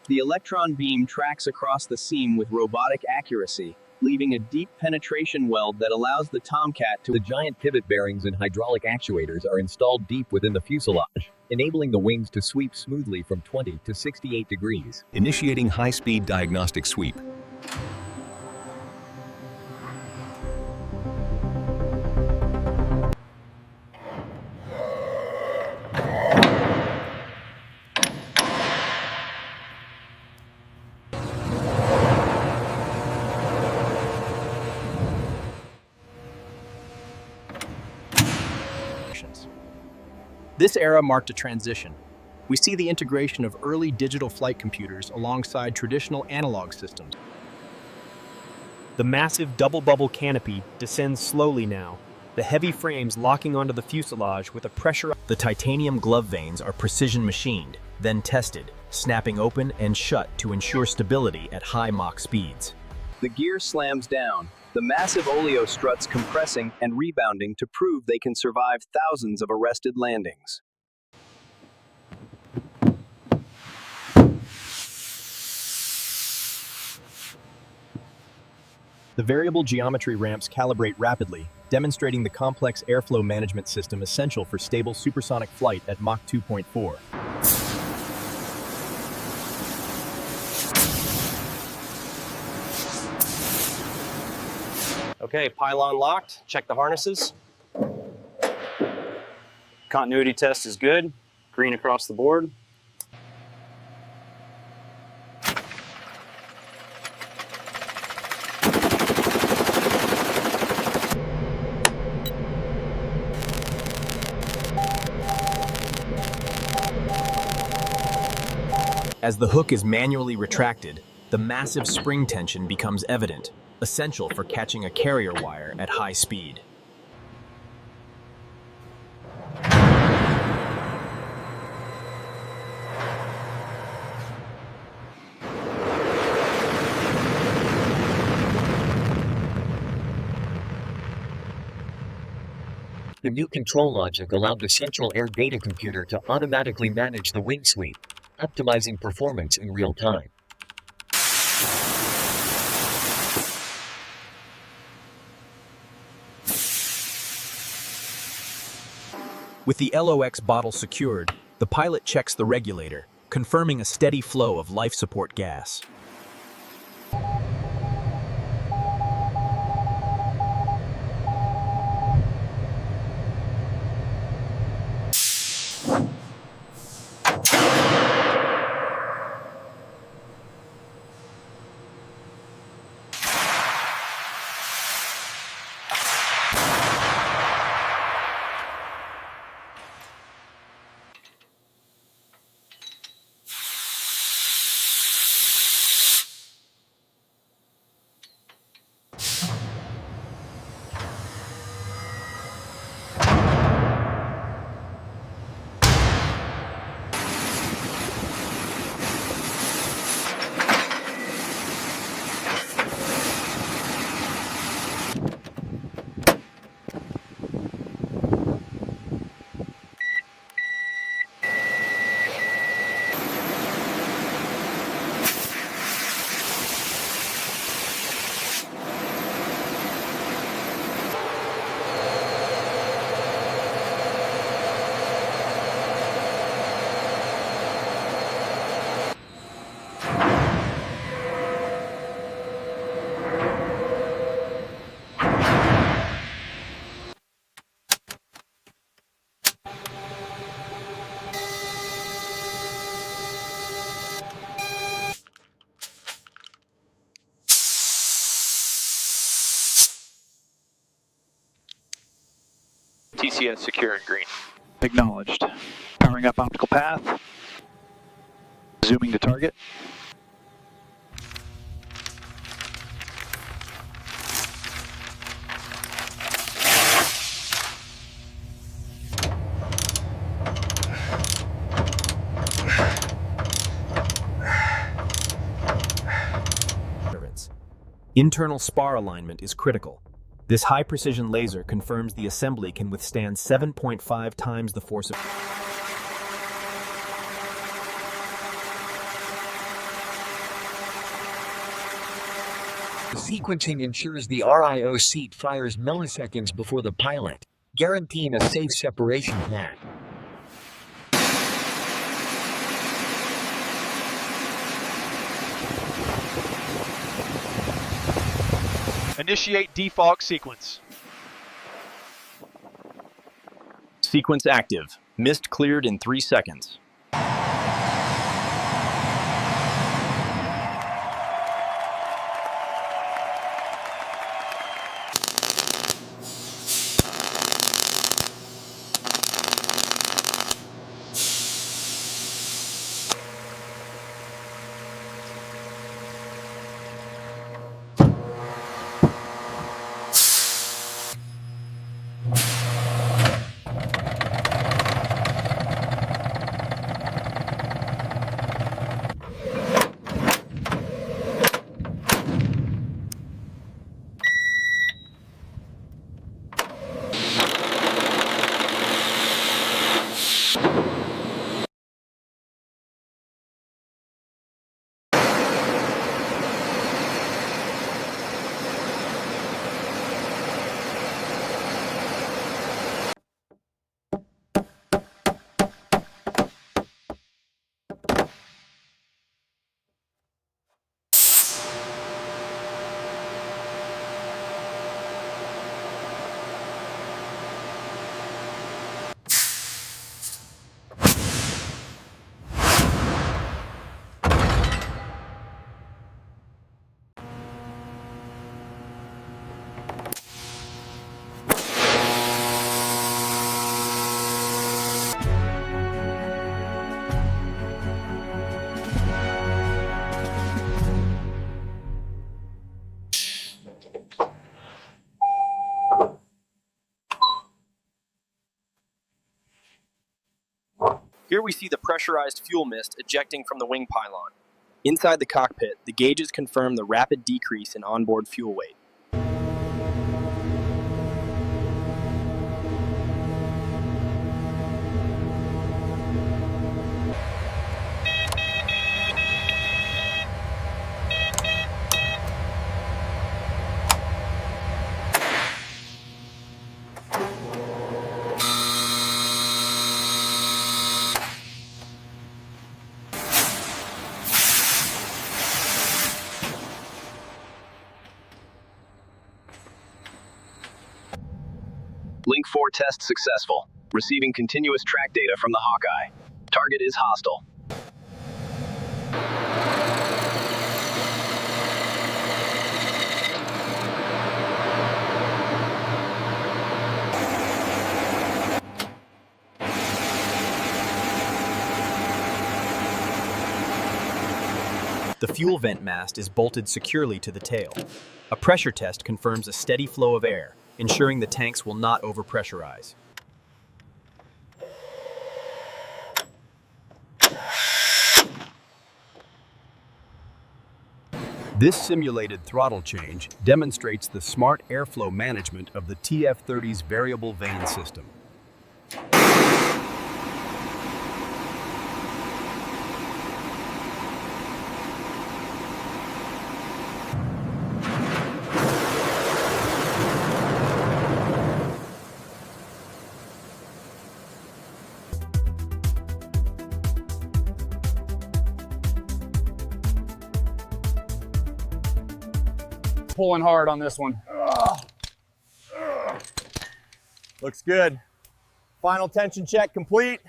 The electron beam tracks across the seam with robotic accuracy, leaving a deep penetration weld that allows the Tomcat to... The giant pivot bearings and hydraulic actuators are installed deep within the fuselage, enabling the wings to sweep smoothly from 20 to 68 degrees. Initiating high-speed diagnostic sweep. This era marked a transition. We see the integration of early digital flight computers alongside traditional analog systems. The massive double-bubble canopy descends slowly now, the heavy frames locking onto the fuselage with a pressure. The titanium glove vanes are precision machined, then tested, snapping open and shut to ensure stability at high Mach speeds. The gear slams down, the massive oleo struts compressing and rebounding to prove they can survive thousands of arrested landings. The variable geometry ramps calibrate rapidly, demonstrating the complex airflow management system essential for stable supersonic flight at Mach 2.4. Okay, pylon locked. Check the harnesses. Continuity test is good. Green across the board. As the hook is manually retracted, the massive spring tension becomes evident, essential for catching a carrier wire at high speed. The new control logic allowed the central air data computer to automatically manage the wing sweep, optimizing performance in real time. With the LOX bottle secured, the pilot checks the regulator, confirming a steady flow of life support gas. TCS secure and green. Acknowledged. Powering up optical path. Zooming to target. Internal spar alignment is critical. This high-precision laser confirms the assembly can withstand 7.5 times the force of... Sequencing ensures the RIO seat fires milliseconds before the pilot, guaranteeing a safe separation path. Initiate defog sequence. Sequence active. Mist cleared in 3 seconds. Here we see the pressurized fuel mist ejecting from the wing pylon. Inside the cockpit, the gauges confirm the rapid decrease in onboard fuel weight. Link 4 test successful. Receiving continuous track data from the Hawkeye. Target is hostile. The fuel vent mast is bolted securely to the tail. A pressure test confirms a steady flow of air, ensuring the tanks will not overpressurize. This simulated throttle change demonstrates the smart airflow management of the TF-30's variable vane system. Pulling hard on this one. Looks good. Final tension check complete.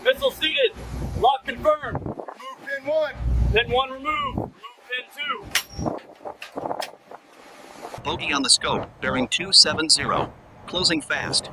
Missile seated. Lock confirmed. Remove pin 1. Pin 1 removed. Remove pin 2. Bogey on the scope, bearing 270. Closing fast.